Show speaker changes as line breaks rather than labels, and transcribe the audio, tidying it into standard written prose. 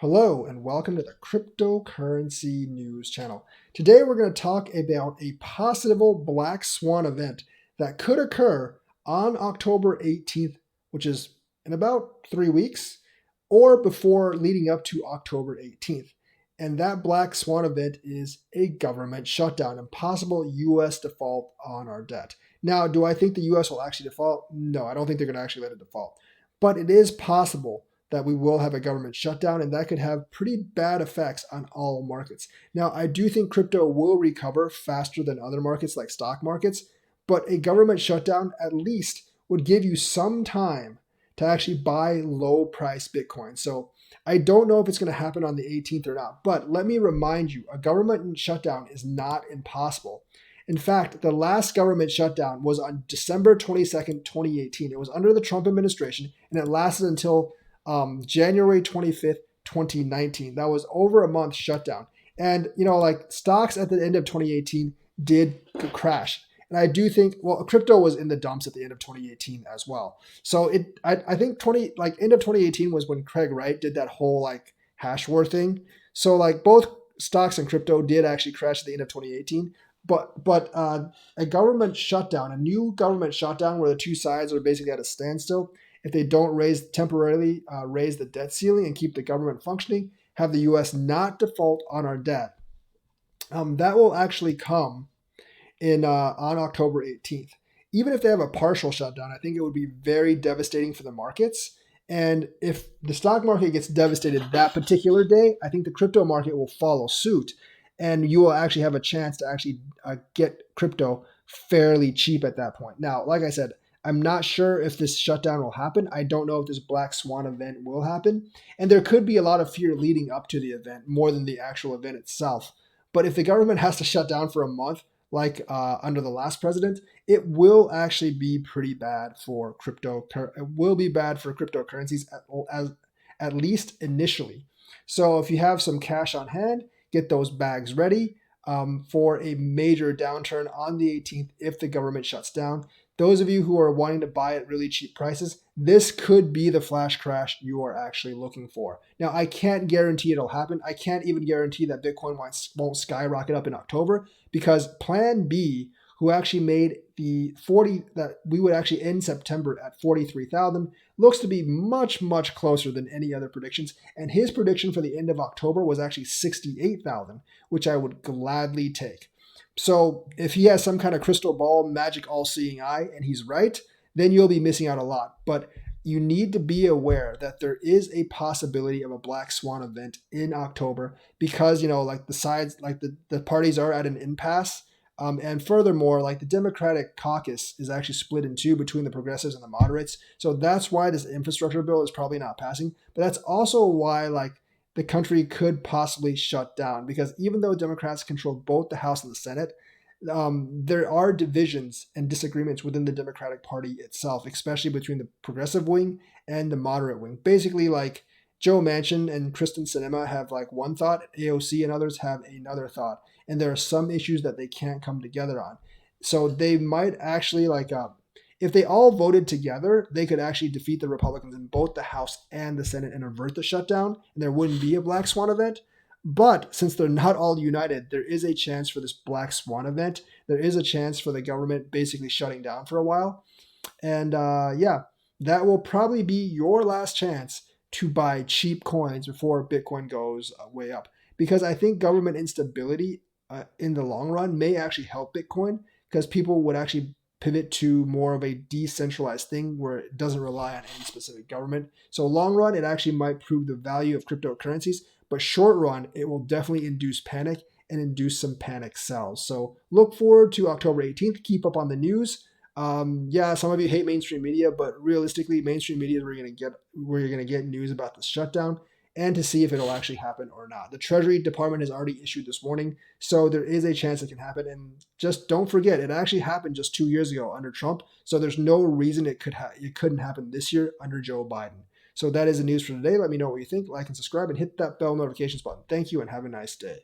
Hello and welcome to the Cryptocurrency News channel. Today we're going to talk about a possible black swan event that could occur on October 18th, which is in about 3 weeks, or before leading up to October 18th. And that black swan event is a government shutdown and possible US default on our debt. Now, do I think the US will actually default? No, I don't think they're going to actually let it default. But it is possible that we will have a government shutdown, and that could have pretty bad effects on all markets. Now, I do think crypto will recover faster than other markets like stock markets, but a government shutdown at least would give you some time to actually buy low price Bitcoin. So I don't know if it's going to happen on the 18th or not, but let me remind you, a government shutdown is not impossible. In fact, the last government shutdown was on December 22nd, 2018. It was under the Trump administration, and it lasted until January 25th, 2019. That was over a month shutdown. And, like stocks at the end of 2018 did crash. And I do think, well, crypto was in the dumps at the end of 2018 as well. So I think end of 2018 was when Craig Wright did that whole hash war thing. So both stocks and crypto did actually crash at the end of 2018. But a government shutdown, a new government shutdown where the two sides are basically at a standstill, if they don't temporarily raise the debt ceiling and keep the government functioning, have the U.S. not default on our debt, that will actually come in on October 18th. Even if they have a partial shutdown, I think it would be very devastating for the markets. And if the stock market gets devastated that particular day, I think the crypto market will follow suit, and you will actually have a chance to actually get crypto fairly cheap at that point. Now, like I said, I'm not sure if this shutdown will happen. I don't know if this black swan event will happen. And there could be a lot of fear leading up to the event more than the actual event itself. But if the government has to shut down for a month, like under the last president, it will actually be pretty bad for crypto. It will be bad for cryptocurrencies at least initially. So if you have some cash on hand, get those bags ready for a major downturn on the 18th if the government shuts down. Those of you who are wanting to buy at really cheap prices, this could be the flash crash you are actually looking for. Now, I can't guarantee it'll happen. I can't even guarantee that Bitcoin won't skyrocket up in October, because Plan B, who actually made the 40 that we would actually end September at 43,000, looks to be much, much closer than any other predictions. And his prediction for the end of October was actually 68,000, which I would gladly take. So if he has some kind of crystal ball, magic all-seeing eye, and he's right, then you'll be missing out a lot. But you need to be aware that there is a possibility of a black swan event in October, because, the sides, the parties are at an impasse. And furthermore, the Democratic caucus is actually split in two between the progressives and the moderates. So that's why this infrastructure bill is probably not passing. But that's also why, the country could possibly shut down, because even though Democrats control both the House and the Senate, there are divisions and disagreements within the Democratic Party itself, especially between the progressive wing and the moderate wing. Basically, Joe Manchin and Kristen Sinema have one thought, AOC and others have another thought, and there are some issues that they can't come together on. So they might actually if they all voted together, they could actually defeat the Republicans in both the House and the Senate and avert the shutdown, and there wouldn't be a black swan event. But since they're not all united, there is a chance for this black swan event. There is a chance for the government basically shutting down for a while. And that will probably be your last chance to buy cheap coins before Bitcoin goes way up. Because I think government instability in the long run may actually help Bitcoin, because people would actually pivot to more of a decentralized thing where it doesn't rely on any specific government. So long run, it actually might prove the value of cryptocurrencies, but short run, it will definitely induce panic and induce some panic sells. So look forward to October 18th. Keep up on the news. Some of you hate mainstream media, but realistically, mainstream media is where you're gonna get news about the shutdown and to see if it'll actually happen or not. The Treasury Department has already issued this warning, so there is a chance it can happen. And just don't forget, it actually happened just 2 years ago under Trump, so there's no reason it couldn't happen this year under Joe Biden. So that is the news for today. Let me know what you think. Like and subscribe and hit that bell notifications button. Thank you and have a nice day.